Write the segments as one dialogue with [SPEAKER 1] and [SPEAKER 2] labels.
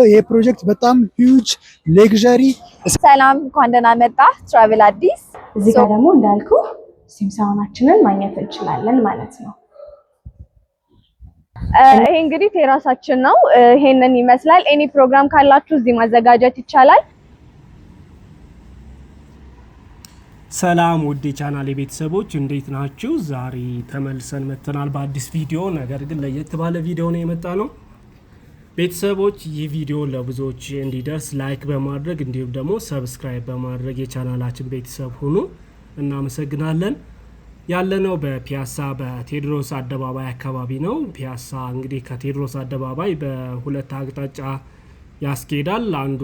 [SPEAKER 1] ይሄ ፕሮጀክት በጣም ሂውጅ ሌክዠሪ።
[SPEAKER 2] ሰላም እንኳን ደህና መጣ ትራቨል አዲስ።
[SPEAKER 3] እዚህ ጋር ደግሞ እንዳልኩ ሲምሳውናችንን ማግኘት እንችላለን ማለት ነው።
[SPEAKER 2] ይሄ እንግዲህ ቴራሳችን ነው። ይሄንን ይመስላል። ኤኒ ፕሮግራም ካላችሁ እዚህ ማዘጋጀት ይቻላል።
[SPEAKER 4] ሰላም ውድ የቻናሌ ቤተሰቦች እንዴት ናችሁ? ዛሬ ተመልሰን መጥተናል በአዲስ ቪዲዮ። ነገር ግን ለየት ባለ ቪዲዮ ነው የመጣ ነው። ቤተሰቦች ይህ ቪዲዮ ለብዙዎች እንዲደርስ ላይክ በማድረግ እንዲሁም ደግሞ ሰብስክራይብ በማድረግ የቻናላችን ቤተሰብ ሁኑ። እናመሰግናለን። ያለነው በፒያሳ በቴዎድሮስ አደባባይ አካባቢ ነው። ፒያሳ እንግዲህ ከቴዎድሮስ አደባባይ በሁለት አቅጣጫ ያስኬዳል። አንዱ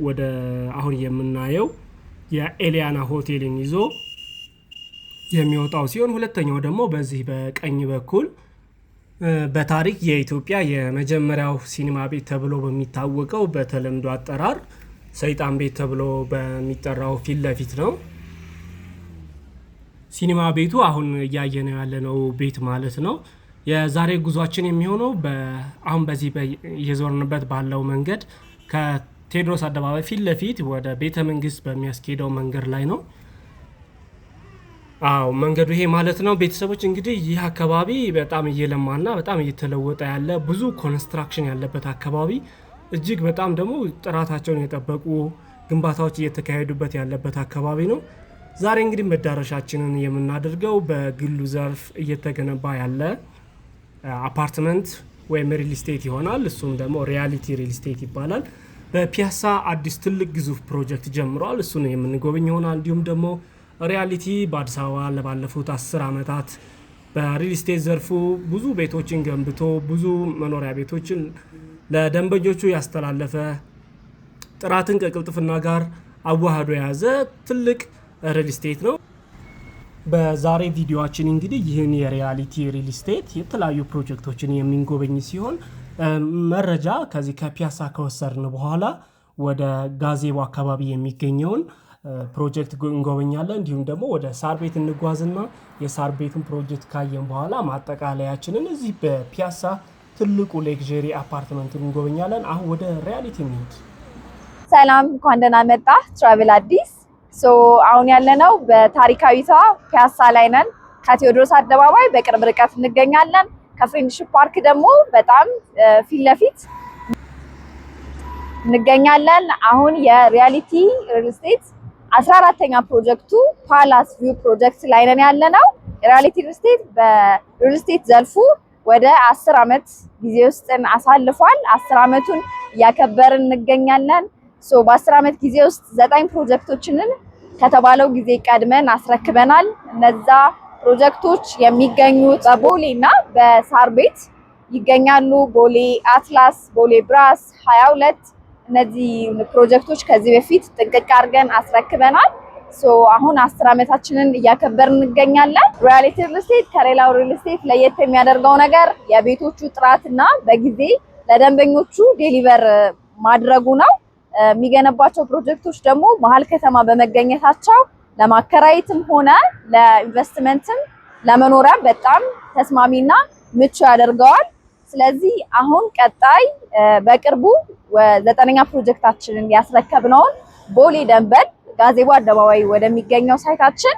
[SPEAKER 4] ወደ አሁን የምናየው የኤሊያና ሆቴልን ይዞ የሚወጣው ሲሆን ሁለተኛው ደግሞ በዚህ በቀኝ በኩል በታሪክ የኢትዮጵያ የመጀመሪያው ሲኒማ ቤት ተብሎ በሚታወቀው በተለምዶ አጠራር ሰይጣን ቤት ተብሎ በሚጠራው ፊት ለፊት ነው ሲኒማ ቤቱ። አሁን እያየነው ያለነው ቤት ማለት ነው። የዛሬ ጉዟችን የሚሆነው አሁን በዚህ እየዞርንበት ባለው መንገድ ከቴዎድሮስ አደባባይ ፊት ለፊት ወደ ቤተ መንግስት በሚያስኬደው መንገድ ላይ ነው። መንገዱ ይሄ ማለት ነው። ቤተሰቦች እንግዲህ ይህ አካባቢ በጣም እየለማና በጣም እየተለወጠ ያለ ብዙ ኮንስትራክሽን ያለበት አካባቢ፣ እጅግ በጣም ደግሞ ጥራታቸውን የጠበቁ ግንባታዎች እየተካሄዱበት ያለበት አካባቢ ነው። ዛሬ እንግዲህ መዳረሻችንን የምናደርገው በግሉ ዘርፍ እየተገነባ ያለ አፓርትመንት ወይም ሪል ስቴት ይሆናል። እሱም ደግሞ ሪያሊቲ ሪል ስቴት ይባላል። በፒያሳ አዲስ ትልቅ ግዙፍ ፕሮጀክት ጀምሯል። እሱን የምንጎበኝ ይሆናል። እንዲሁም ደግሞ ሪያሊቲ በአዲስ አበባ ለባለፉት 10 ዓመታት በሪል ስቴት ዘርፉ ብዙ ቤቶችን ገንብቶ ብዙ መኖሪያ ቤቶችን ለደንበኞቹ ያስተላለፈ ጥራትን ከቅልጥፍና ጋር አዋህዶ የያዘ ትልቅ ሪል ስቴት ነው። በዛሬ ቪዲዮአችን እንግዲህ ይህን የሪያሊቲ ሪል ስቴት የተለያዩ ፕሮጀክቶችን የሚንጎበኝ ሲሆን መረጃ ከዚህ ከፒያሳ ከወሰድን በኋላ ወደ ጋዜቦ አካባቢ የሚገኘውን ፕሮጀክት እንጎበኛለን። እንዲሁም ደግሞ ወደ ሳር ቤት እንጓዝና የሳር ቤትን ፕሮጀክት ካየን በኋላ ማጠቃለያችንን እዚህ በፒያሳ ትልቁ ሌክዠሪ አፓርትመንትን እንጎበኛለን። አሁን ወደ ሪያሊቲ እንሂድ።
[SPEAKER 2] ሰላም እንኳን ደህና መጣ ትራቨል አዲስ። አሁን ያለነው በታሪካዊቷ ፒያሳ ላይ ነን። ከቴዎድሮስ አደባባይ በቅርብ ርቀት እንገኛለን። ከፍሬንድሺፕ ፓርክ ደግሞ በጣም ፊት ለፊት እንገኛለን። አሁን የሪያሊቲ ሪል ስቴት 14ኛ ፕሮጀክቱ ፓላስ ቪው ፕሮጀክት ላይ ነን ያለነው። ሪያሊቲ ሪል ስቴት በሪል ስቴት ዘርፉ ወደ 10 ዓመት ጊዜ ውስጥ አሳልፏል። 10 ዓመቱን እያከበርን እንገኛለን። በ10 ዓመት ጊዜ ውስጥ 9 ፕሮጀክቶችን ከተባለው ጊዜ ቀድመን አስረክበናል። እነዛ ፕሮጀክቶች የሚገኙት በቦሌ እና በሳር ቤት ይገኛሉ። ቦሌ አትላስ፣ ቦሌ ብራስ 22 እነዚህ ፕሮጀክቶች ከዚህ በፊት ጥንቅቅ አድርገን አስረክበናል። አሁን 10 ዓመታችንን እያከበርን እንገኛለን። ሪያሊቲ ሪል ስቴት ከሌላው ሪል ስቴት ለየት የሚያደርገው ነገር የቤቶቹ ጥራትና በጊዜ ለደንበኞቹ ዴሊቨር ማድረጉ ነው። የሚገነባቸው ፕሮጀክቶች ደግሞ መሀል ከተማ በመገኘታቸው ለማከራየትም ሆነ ለኢንቨስትመንትም ለመኖሪያም በጣም ተስማሚና ምቹ ያደርገዋል። ስለዚህ አሁን ቀጣይ በቅርቡ 9ኛ ፕሮጀክታችንን ያስረከብነውን ቦሌ ደንበል ጋዜቦ አደባባይ ወደሚገኘው ሳይታችን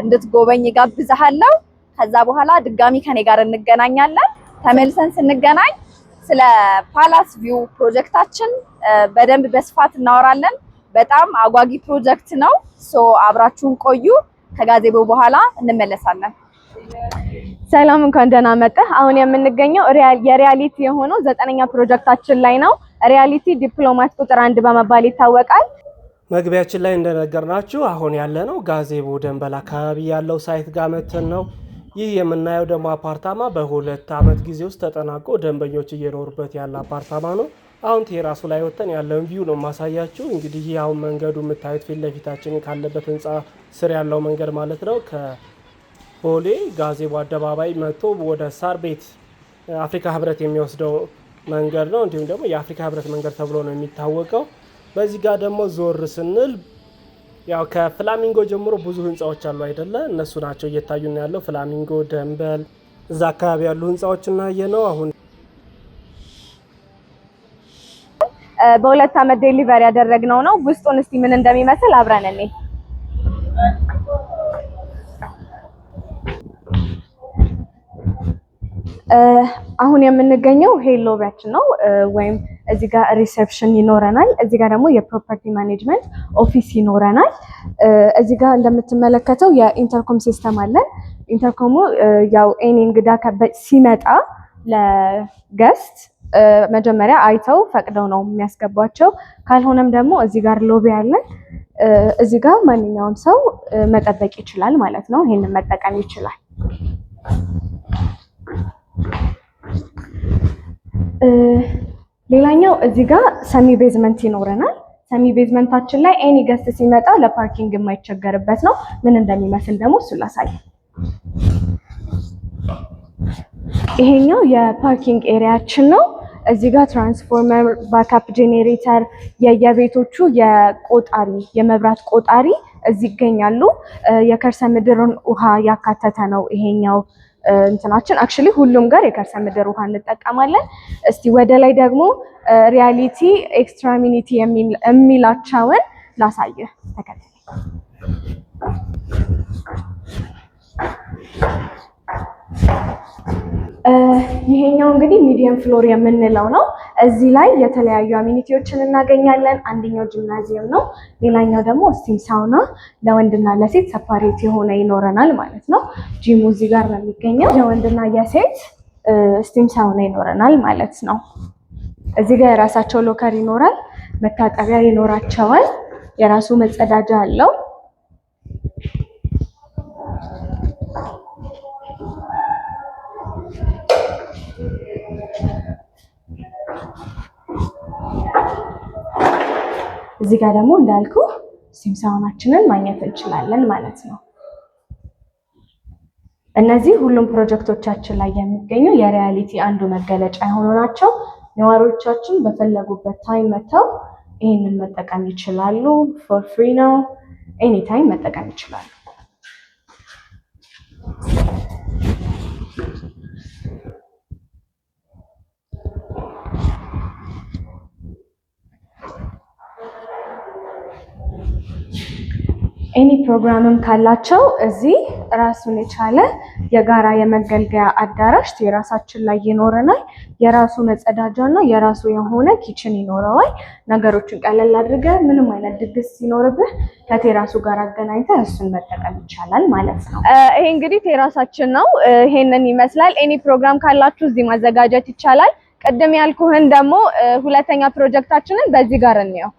[SPEAKER 2] እንድትጎበኝ ጋብዛለሁ። ከዛ በኋላ ድጋሚ ከኔ ጋር እንገናኛለን። ተመልሰን ስንገናኝ ስለ ፓላስ ቪው ፕሮጀክታችን በደንብ በስፋት እናወራለን። በጣም አጓጊ ፕሮጀክት ነው። አብራችሁን ቆዩ። ከጋዜቦ በኋላ እንመለሳለን።
[SPEAKER 3] ሰላም እንኳን ደህና መጣህ። አሁን የምንገኘው የሪያሊቲ የሆነው 9ኛ ፕሮጀክታችን ላይ ነው። ሪያሊቲ ዲፕሎማት ቁጥር 1 በመባል ይታወቃል።
[SPEAKER 4] መግቢያችን ላይ እንደነገርናችሁ አሁን ያለነው ጋዜቦ ደንበል አካባቢ ያለው ሳይት ጋር መተን ነው። ይህ የምናየው ደግሞ አፓርታማ በ2 ዓመት ጊዜ ውስጥ ተጠናቆ ደንበኞች እየኖሩበት ያለ አፓርታማ ነው። አሁን ቴራሱ ላይ ወጥተን ያለውን ቪው ነው ማሳያችሁ። እንግዲህ ይህ አሁን መንገዱ የምታዩት ፊት ለፊታችን ካለበት ህንፃ ስር ያለው መንገድ ማለት ነው። ከቦሌ ጋዜቦ አደባባይ መጥቶ ወደ ሳር ቤት አፍሪካ ህብረት የሚወስደው መንገድ ነው። እንዲሁም ደግሞ የአፍሪካ ህብረት መንገድ ተብሎ ነው የሚታወቀው። በዚህ ጋር ደግሞ ዞር ስንል ያው ከፍላሚንጎ ጀምሮ ብዙ ህንፃዎች አሉ አይደለ? እነሱ ናቸው እየታዩን ያለው። ፍላሚንጎ፣ ደንበል እዛ አካባቢ ያሉ ህንፃዎች እናየ ነው። አሁን
[SPEAKER 3] በ2 አመት ዴሊቨሪ ያደረግነው ነው። ውስጡን እስቲ ምን እንደሚመስል አብረን እንይ። አሁን የምንገኘው ሄሎ ቢያችን ነው ወይም እዚህ ጋር ሪሴፕሽን ይኖረናል። እዚህ ጋር ደግሞ የፕሮፐርቲ ማኔጅመንት ኦፊስ ይኖረናል። እዚህ ጋር እንደምትመለከተው የኢንተርኮም ሲስተም አለ። ኢንተርኮሙ ያው ኤኒ እንግዳ ሲመጣ ለገስት መጀመሪያ አይተው ፈቅደው ነው የሚያስገቧቸው። ካልሆነም ደግሞ እዚህ ጋር ሎቢ አለ። እዚህ ጋር ማንኛውም ሰው መጠበቅ ይችላል ማለት ነው። ይሄንን መጠቀም ይችላል። ሌላኛው እዚህ ጋር ሰሚ ቤዝመንት ይኖረናል። ሰሚ ቤዝመንታችን ላይ ኤኒ ገስት ሲመጣ ለፓርኪንግ የማይቸገርበት ነው። ምን እንደሚመስል ደግሞ እሱን ላሳይ። ይሄኛው የፓርኪንግ ኤሪያችን ነው። እዚህ ጋር ትራንስፎርመር፣ ባክአፕ ጄኔሬተር፣ የየቤቶቹ የመብራት ቆጣሪ እዚህ ይገኛሉ። የከርሰ ምድርን ውሃ ያካተተ ነው ይሄኛው እንትናችን። አክቹሊ ሁሉም ጋር የከርሰ ምድር ውሃ እንጠቀማለን። እስቲ ወደ ላይ ደግሞ ሪያሊቲ ኤክስትራ ሚኒቲ የሚላቸውን ላሳየ ተከታታይ። ይሄኛው እንግዲህ ሚዲየም ፍሎር የምንለው ነው። እዚህ ላይ የተለያዩ አሚኒቲዎችን እናገኛለን። አንደኛው ጂምናዚየም ነው። ሌላኛው ደግሞ ስቲም ሳውና ለወንድና ለሴት ሰፓሬት የሆነ ይኖረናል ማለት ነው። ጂሙ እዚህ ጋር ነው የሚገኘው። የወንድና የሴት ስቲም ሳውና ይኖረናል ማለት ነው። እዚህ ጋር የራሳቸው ሎከር ይኖራል። መታጠቢያ ይኖራቸዋል። የራሱ መጸዳጃ አለው። እዚህ ጋር ደግሞ እንዳልኩ ስቲም ሳውናችንን ማግኘት እንችላለን ማለት ነው። እነዚህ ሁሉም ፕሮጀክቶቻችን ላይ የሚገኙ የሪያሊቲ አንዱ መገለጫ የሆኑ ናቸው። ነዋሪዎቻችን በፈለጉበት ታይም መጥተው ይህንን መጠቀም ይችላሉ። ፎር ፍሪ ነው። ኤኒ ታይም መጠቀም ይችላሉ። ኤኒ ፕሮግራምም ካላቸው እዚህ ራሱን የቻለ የጋራ የመገልገያ አዳራሽ የራሳችን ላይ ይኖረናል። የራሱ መጸዳጃ እና የራሱ የሆነ ኪችን ይኖረዋል። ነገሮችን ቀለል አድርገህ ምንም አይነት ድግስ ሲኖርብህ ከቴራሱ ጋር አገናኝተህ እሱን መጠቀም ይቻላል ማለት ነው። ይሄ እንግዲህ ቴራሳችን ነው። ይሄንን ይመስላል። ኤኒ ፕሮግራም ካላችሁ እዚህ ማዘጋጀት ይቻላል። ቅድም ያልኩህን ደግሞ ሁለተኛ ፕሮጀክታችንን በዚህ ጋር እንየው።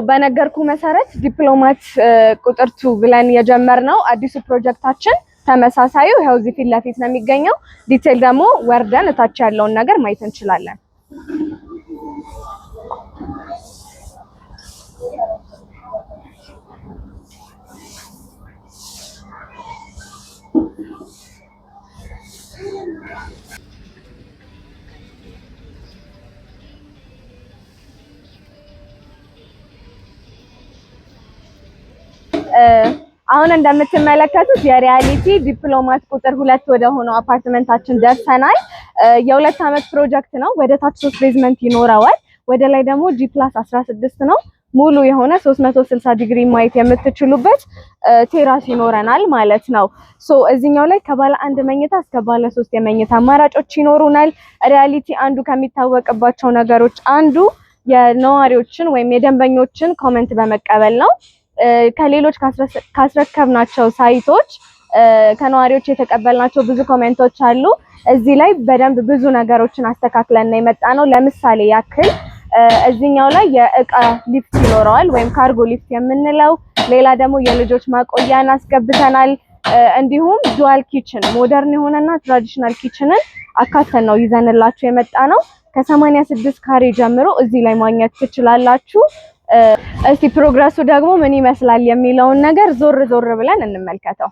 [SPEAKER 3] በነገርኩ መሰረት ዲፕሎማት ቁጥር 2 ብለን የጀመርነው አዲሱ ፕሮጀክታችን ተመሳሳዩ ይኸው እዚህ ፊት ለፊት ነው የሚገኘው። ዲቴል ደግሞ ወርደን እታች ያለውን ነገር ማየት እንችላለን። አሁን እንደምትመለከቱት የሪያሊቲ ዲፕሎማት ቁጥር 2 ወደ ሆነው አፓርትመንታችን ደርሰናል። የ2 አመት ፕሮጀክት ነው። ወደ ታች 3 ቤዝመንት ይኖረዋል። ወደ ላይ ደግሞ G+16 ነው። ሙሉ የሆነ 360 ዲግሪ ማየት የምትችሉበት ቴራስ ይኖረናል ማለት ነው። እዚህኛው ላይ ከባለ 1 መኝታ እስከ ባለ 3 የመኝታ አማራጮች ይኖሩናል። ሪያሊቲ አንዱ ከሚታወቅባቸው ነገሮች አንዱ የነዋሪዎችን ወይም የደንበኞችን ኮሜንት በመቀበል ነው። ከሌሎች ካስረከብናቸው ሳይቶች ከነዋሪዎች የተቀበልናቸው ብዙ ኮሜንቶች አሉ። እዚህ ላይ በደንብ ብዙ ነገሮችን አስተካክለን ነው የመጣ ነው። ለምሳሌ ያክል እዚህኛው ላይ የእቃ ሊፍት ይኖረዋል ወይም ካርጎ ሊፍት የምንለው። ሌላ ደግሞ የልጆች ማቆያን አስገብተናል። እንዲሁም ዱዋል ኪችን ሞደርን የሆነና ትራዲሽናል ኪችንን አካተን ነው ይዘንላችሁ የመጣ ነው። ከ86 ካሬ ጀምሮ እዚህ ላይ ማግኘት ትችላላችሁ። እስቲ ፕሮግረሱ ደግሞ ምን ይመስላል የሚለውን ነገር ዞር ዞር ብለን እንመልከተው።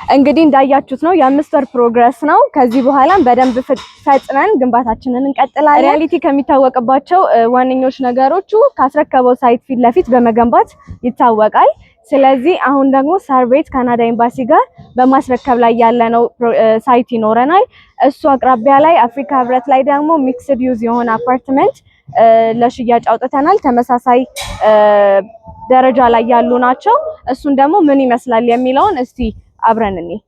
[SPEAKER 3] እንግዲህ እንዳያችሁት ነው የ5 ወር ፕሮግረስ ነው። ከዚህ በኋላም በደንብ ፈጥነን ግንባታችንን እንቀጥላለን። ሪያሊቲ ከሚታወቅባቸው ዋነኞች ነገሮቹ ካስረከበው ሳይት ፊት ለፊት በመገንባት ይታወቃል። ስለዚህ አሁን ደግሞ ሳር ቤት ካናዳ ኤምባሲ ጋር በማስረከብ ላይ ያለነው ሳይት ይኖረናል። እሱ አቅራቢያ ላይ አፍሪካ ህብረት ላይ ደግሞ ሚክስድ ዩዝ የሆነ አፓርትመንት ለሽያጭ አውጥተናል። ተመሳሳይ ደረጃ ላይ ያሉ ናቸው። እሱን ደግሞ ምን ይመስላል የሚለውን እስቲ አብረን እንይ።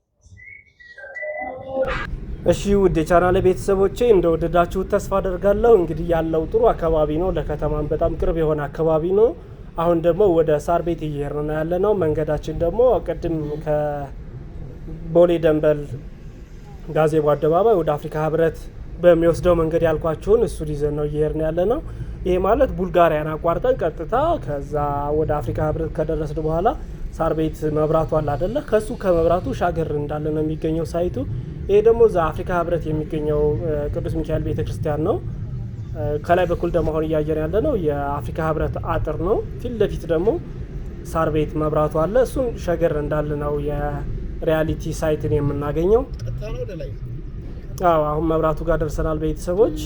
[SPEAKER 4] እሺ ውድ የቻናሌ ቤተሰቦቼ እንደወደዳችሁት ተስፋ አደርጋለሁ። እንግዲህ ያለው ጥሩ አካባቢ ነው፣ ለከተማም በጣም ቅርብ የሆነ አካባቢ ነው። አሁን ደግሞ ወደ ሳር ቤት እየሄድን ነው ያለነው። መንገዳችን ደግሞ ቅድም ከቦሌ ደንበል ጋዜቦ አደባባይ ወደ አፍሪካ ህብረት በሚወስደው መንገድ ያልኳችሁን እሱ ይዘን ነው እየሄድን ያለነው። ይሄ ማለት ቡልጋሪያን አቋርጠን ቀጥታ ከዛ ወደ አፍሪካ ህብረት ከደረስን በኋላ ሳር ቤት መብራቱ አለ አይደለ? ከሱ ከመብራቱ ሻገር እንዳለ ነው የሚገኘው ሳይቱ። ይሄ ደግሞ እዛ አፍሪካ ህብረት የሚገኘው ቅዱስ ሚካኤል ቤተክርስቲያን ነው። ከላይ በኩል ደግሞ አሁን እያየን ያለ ነው የአፍሪካ ህብረት አጥር ነው። ፊት ለፊት ደግሞ ሳር ቤት መብራቱ አለ። እሱን ሸገር እንዳለ ነው የሪያሊቲ ሳይትን የምናገኘው። አዎ አሁን መብራቱ ጋር ደርሰናል ቤተሰቦች።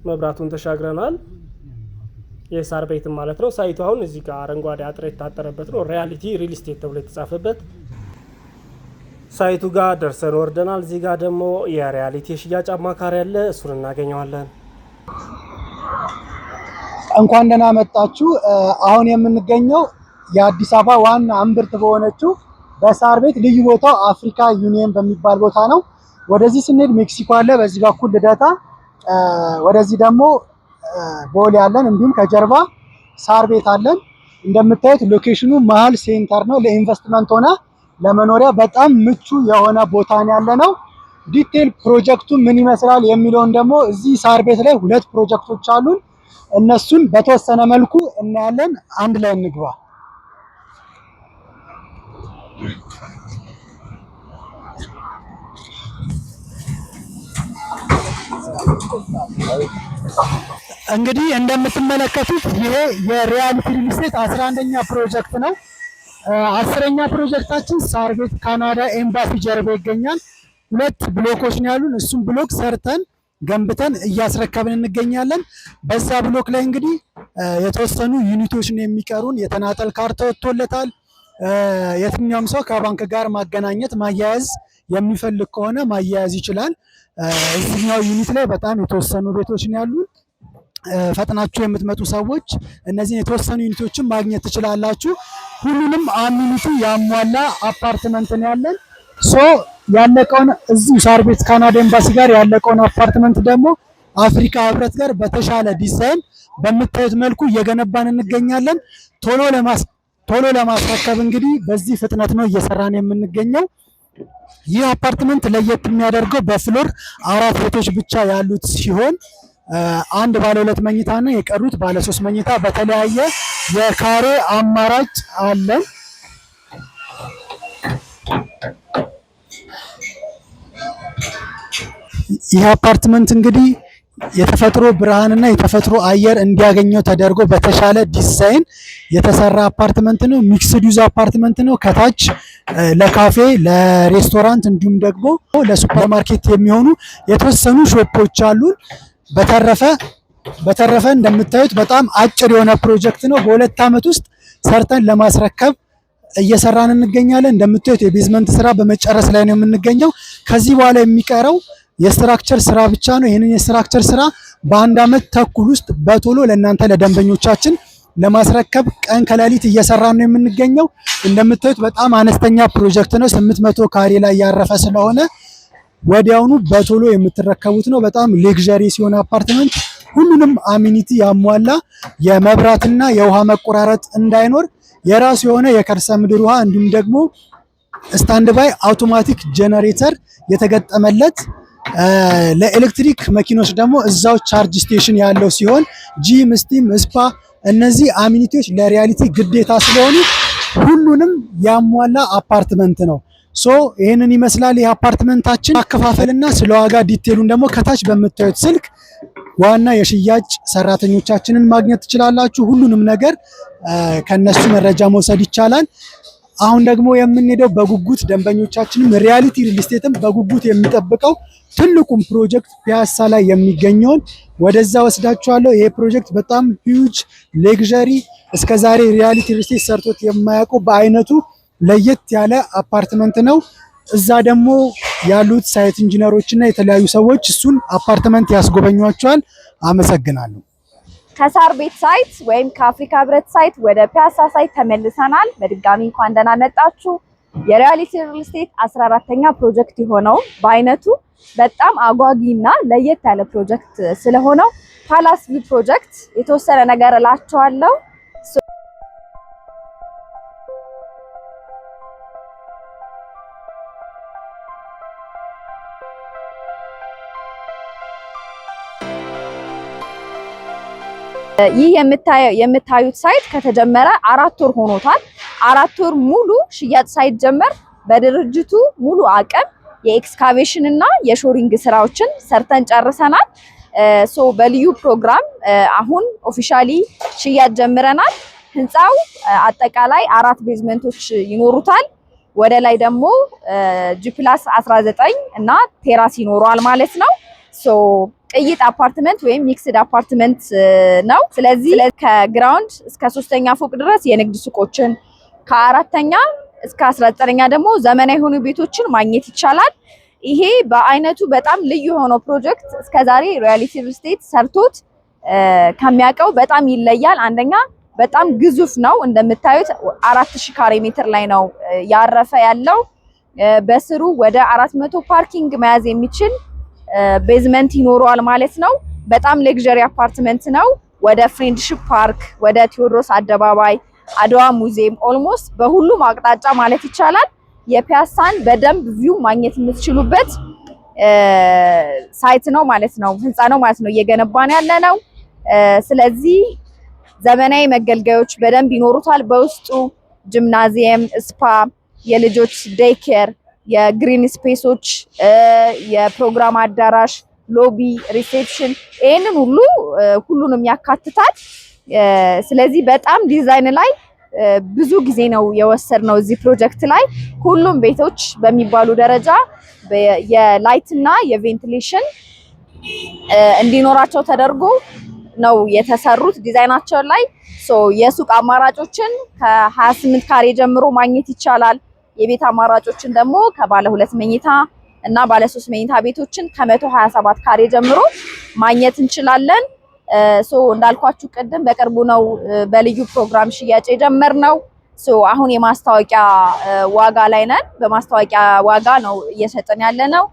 [SPEAKER 4] መብራቱን ተሻግረናል። የሳር ቤትም ማለት ነው ሳይቱ። አሁን እዚህ ጋር አረንጓዴ አጥር የታጠረበት ነው። ሪያሊቲ ሪል ስቴት ተብሎ የተጻፈበት ሳይቱ ጋር ደርሰን ወርደናል። እዚህ ጋር ደግሞ የሪያሊቲ የሽያጭ አማካሪ ያለ፣ እሱን እናገኘዋለን።
[SPEAKER 1] እንኳን ደህና መጣችሁ። አሁን የምንገኘው የአዲስ አበባ ዋና እምብርት በሆነችው በሳር ቤት ልዩ ቦታው አፍሪካ ዩኒየን በሚባል ቦታ ነው። ወደዚህ ስንሄድ ሜክሲኮ አለ፣ በዚህ በኩል ልደታ፣ ወደዚህ ደግሞ ቦሌ አለን፣ እንዲሁም ከጀርባ ሳር ቤት አለን። እንደምታዩት ሎኬሽኑ መሀል ሴንተር ነው። ለኢንቨስትመንት ሆነ ለመኖሪያ በጣም ምቹ የሆነ ቦታ ነው ያለነው። ዲቴል ፕሮጀክቱ ምን ይመስላል የሚለውን ደግሞ እዚህ ሳር ቤት ላይ 2 ፕሮጀክቶች አሉን። እነሱን በተወሰነ መልኩ እናያለን። አንድ ላይ እንግባ። እንግዲህ እንደምትመለከቱት ይሄ የሪያሊቲ ሪል ስቴት 11ኛ ፕሮጀክት ነው። 10ኛ ፕሮጀክታችን ሳር ቤት ካናዳ ኤምባሲ ጀርባ ይገኛል። 2 ብሎኮች ነው ያሉን። እሱም ብሎክ ሰርተን ገንብተን እያስረከብን እንገኛለን። በዛ ብሎክ ላይ እንግዲህ የተወሰኑ ዩኒቶች ነው የሚቀሩን። የተናጠል ካርታ ወጥቶለታል። የትኛውም ሰው ከባንክ ጋር ማገናኘት ማያያዝ የሚፈልግ ከሆነ ማያያዝ ይችላል። እዚህኛው ዩኒት ላይ በጣም የተወሰኑ ቤቶች ነው ያሉን። ፈጥናችሁ የምትመጡ ሰዎች እነዚህን የተወሰኑ ዩኒቶችን ማግኘት ትችላላችሁ። ሁሉንም አሚኒቲ ያሟላ አፓርትመንት ነው ያለን። ያለቀውን እዚሁ ሳር ቤት ካናዳ ኤምባሲ ጋር ያለቀውን አፓርትመንት ደግሞ አፍሪካ ህብረት ጋር በተሻለ ዲዛይን በምታዩት መልኩ እየገነባን እንገኛለን። ቶሎ ለማስረከብ እንግዲህ በዚህ ፍጥነት ነው እየሰራን የምንገኘው። ይህ አፓርትመንት ለየት የሚያደርገው በፍሎር 4 ቤቶች ብቻ ያሉት ሲሆን አንድ ባለ 2 መኝታ ነው፣ የቀሩት ባለ 3 መኝታ በተለያየ የካሬ አማራጭ አለን። ይህ አፓርትመንት እንግዲህ የተፈጥሮ ብርሃንና የተፈጥሮ አየር እንዲያገኘው ተደርጎ በተሻለ ዲዛይን የተሰራ አፓርትመንት ነው። ሚክስድ ዩዝ አፓርትመንት ነው። ከታች ለካፌ፣ ለሬስቶራንት እንዲሁም ደግሞ ለሱፐርማርኬት የሚሆኑ የተወሰኑ ሾፖች አሉን። በተረፈ እንደምታዩት በጣም አጭር የሆነ ፕሮጀክት ነው። በ2 ዓመት ውስጥ ሰርተን ለማስረከብ እየሰራን እንገኛለን። እንደምታዩት የቤዝመንት ስራ በመጨረስ ላይ ነው የምንገኘው። ከዚህ በኋላ የሚቀረው የስትራክቸር ስራ ብቻ ነው። ይህንን የስትራክቸር ስራ በ1 ዓመት ተኩል ውስጥ በቶሎ ለእናንተ ለደንበኞቻችን ለማስረከብ ቀን ከሌሊት እየሰራን ነው የምንገኘው። እንደምታዩት በጣም አነስተኛ ፕሮጀክት ነው። 800 ካሬ ላይ ያረፈ ስለሆነ ወዲያውኑ በቶሎ የምትረከቡት ነው። በጣም ሌክዠሪ ሲሆን አፓርትመንት ሁሉንም አሚኒቲ ያሟላ፣ የመብራትና የውሃ መቆራረጥ እንዳይኖር የራሱ የሆነ የከርሰ ምድር ውሃ እንዲሁም ደግሞ ስታንድ ባይ አውቶማቲክ ጄኔሬተር የተገጠመለት፣ ለኤሌክትሪክ መኪኖች ደግሞ እዛው ቻርጅ ስቴሽን ያለው ሲሆን ጂም፣ ስቲም፣ ስፓ እነዚህ አሚኒቲዎች ለሪያሊቲ ግዴታ ስለሆኑ ሁሉንም ያሟላ አፓርትመንት ነው። ይህንን ይመስላል የአፓርትመንታችን አከፋፈልና ስለ ዋጋ ዲቴሉን ደግሞ ከታች በምታዩት ስልክ ዋና የሽያጭ ሰራተኞቻችንን ማግኘት ትችላላችሁ። ሁሉንም ነገር ከነሱ መረጃ መውሰድ ይቻላል። አሁን ደግሞ የምንሄደው በጉጉት ደንበኞቻችንም ሪያሊቲ ሪል ስቴትም በጉጉት የሚጠብቀው ትልቁም ፕሮጀክት ፒያሳ ላይ የሚገኘውን ወደዛ ወስዳችኋለሁ። ይሄ ፕሮጀክት በጣም ሂውጅ ሌግዠሪ እስከዛሬ ሪያሊቲ ሪል ስቴት ሰርቶት የማያውቀው በአይነቱ ለየት ያለ አፓርትመንት ነው። እዛ ደግሞ ያሉት ሳይት ኢንጂነሮች እና የተለያዩ ሰዎች እሱን አፓርትመንት ያስጎበኟቸዋል። አመሰግናለሁ።
[SPEAKER 2] ከሳር ቤት ሳይት ወይም ከአፍሪካ ህብረት ሳይት ወደ ፒያሳ ሳይት ተመልሰናል። በድጋሚ እንኳን ደህና መጣችሁ። የሪያሊቲ ሪል ስቴት 14ኛ ፕሮጀክት የሆነው በአይነቱ በጣም አጓጊና ለየት ያለ ፕሮጀክት ስለሆነው ፓላስ ቪው ፕሮጀክት የተወሰነ ነገር እላችኋለሁ። ይህ የምታዩት ሳይት ከተጀመረ 4 ወር ሆኖታል። 4 ወር ሙሉ ሽያጭ ሳይጀመር በድርጅቱ ሙሉ አቅም የኤክስካቬሽን እና የሾሪንግ ስራዎችን ሰርተን ጨርሰናል። በልዩ ፕሮግራም አሁን ኦፊሻሊ ሽያጭ ጀምረናል። ህንፃው አጠቃላይ 4 ቤዝመንቶች ይኖሩታል። ወደ ላይ ደግሞ G+19 እና ቴራስ ይኖረዋል ማለት ነው። ቅይጥ አፓርትመንት ወይም ሚክስድ አፓርትመንት ነው። ስለዚህ ከግራውንድ እስከ 3ኛ ፎቅ ድረስ የንግድ ሱቆችን ከ4ኛ እስከ 19ኛ ደግሞ ዘመናዊ የሆኑ ቤቶችን ማግኘት ይቻላል። ይሄ በአይነቱ በጣም ልዩ የሆነው ፕሮጀክት እስከዛሬ ሪያሊቲ ሪል ስቴት ሰርቶት ከሚያውቀው በጣም ይለያል። አንደኛ በጣም ግዙፍ ነው። እንደምታዩት 4000 ካሬ ሜትር ላይ ነው ያረፈ ያለው። በስሩ ወደ 400 ፓርኪንግ መያዝ የሚችል ቤዝመንት ይኖረዋል ማለት ነው። በጣም ሌግዠሪ አፓርትመንት ነው። ወደ ፍሬንድሺፕ ፓርክ፣ ወደ ቴዎድሮስ አደባባይ፣ አድዋ ሙዚየም ኦልሞስት በሁሉም አቅጣጫ ማለት ይቻላል የፒያሳን በደንብ ቪው ማግኘት የምትችሉበት ሳይት ነው ማለት ነው። ህንፃ ነው ማለት ነው እየገነባን ያለ ነው። ስለዚህ ዘመናዊ መገልገያዎች በደንብ ይኖሩታል። በውስጡ ጂምናዚየም፣ ስፓ፣ የልጆች ዴይ ኬር፣ የግሪን ስፔሶች፣ የፕሮግራም አዳራሽ፣ ሎቢ፣ ሪሴፕሽን ይሄንን ሁሉንም ያካትታል። ስለዚህ በጣም ዲዛይን ላይ ብዙ ጊዜ ነው የወሰድነው እዚህ ፕሮጀክት ላይ። ሁሉም ቤቶች በሚባሉ ደረጃ የላይት እና የቬንቲሌሽን እንዲኖራቸው ተደርጎ ነው የተሰሩት ዲዛይናቸው ላይ። የሱቅ አማራጮችን ከ28 ካሬ ጀምሮ ማግኘት ይቻላል። የቤት አማራጮችን ደግሞ ከባለ 2 መኝታ እና ባለ 3 መኝታ ቤቶችን ከ127 ካሬ ጀምሮ ማግኘት እንችላለን። እንዳልኳችሁ ቅድም በቅርቡ ነው በልዩ ፕሮግራም ሽያጭ የጀመርነው። አሁን የማስታወቂያ ዋጋ ላይ ነን። በማስታወቂያ ዋጋ ነው እየሸጥን ያለነው።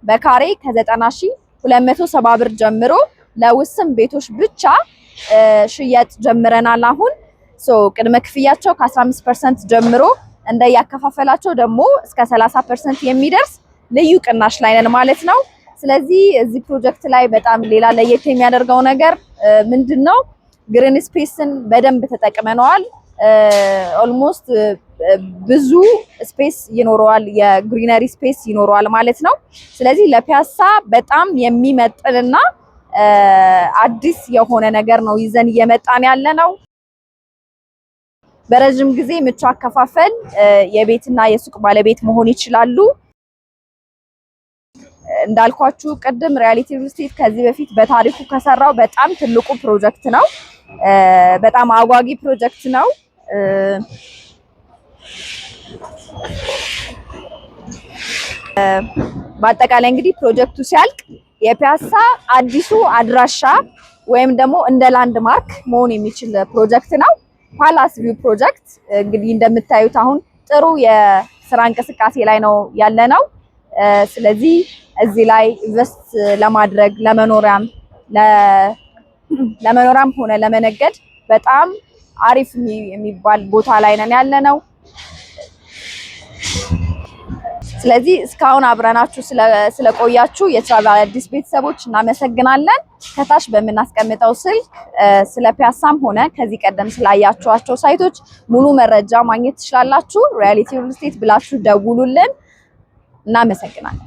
[SPEAKER 2] በካሬ ከ90,270 ብር ጀምሮ ለውስን ቤቶች ብቻ ሽያጭ ጀምረናል። አሁን ቅድመ ክፍያቸው ከ15% ጀምሮ እንደያከፋፈላቸው ደግሞ እስከ 30% የሚደርስ ልዩ ቅናሽ ላይ ነን ማለት ነው። ስለዚህ እዚህ ፕሮጀክት ላይ በጣም ሌላ ለየት የሚያደርገው ነገር ምንድነው? ግሪን ስፔስን በደንብ ተጠቅመነዋል። ኦልሞስት ብዙ ስፔስ ይኖረዋል፣ የግሪነሪ ስፔስ ይኖረዋል ማለት ነው። ስለዚህ ለፒያሳ በጣም የሚመጥንና አዲስ የሆነ ነገር ነው ይዘን እየመጣን ያለ ነው። በረጅም ጊዜ ምቹ አከፋፈል የቤትና የሱቅ ባለቤት መሆን ይችላሉ። እንዳልኳችሁ ቅድም ሪያሊቲ ሪል ስቴት ከዚህ በፊት በታሪኩ ከሰራው በጣም ትልቁ ፕሮጀክት ነው። በጣም አጓጊ ፕሮጀክት ነው። በአጠቃላይ እንግዲህ ፕሮጀክቱ ሲያልቅ የፒያሳ አዲሱ አድራሻ ወይም ደግሞ እንደ ላንድማርክ መሆን የሚችል ፕሮጀክት ነው። ፓላስ ቪው ፕሮጀክት እንግዲህ እንደምታዩት አሁን ጥሩ የስራ እንቅስቃሴ ላይ ነው ያለነው። ስለዚህ እዚህ ላይ ኢንቨስት ለማድረግ ለመኖሪያም ሆነ ለመነገድ በጣም አሪፍ የሚባል ቦታ ላይ ነን ያለነው። ስለዚህ እስካሁን አብረናችሁ ስለቆያችሁ የትራቭል አዲስ ቤተሰቦች እናመሰግናለን። ከታች በምናስቀምጠው ስልክ ስለ ፒያሳም ሆነ ከዚህ ቀደም ስላያችኋቸው ሳይቶች ሙሉ መረጃ ማግኘት ትችላላችሁ። ሪያሊቲ ሪል ስቴት ብላችሁ ደውሉልን። እናመሰግናለን።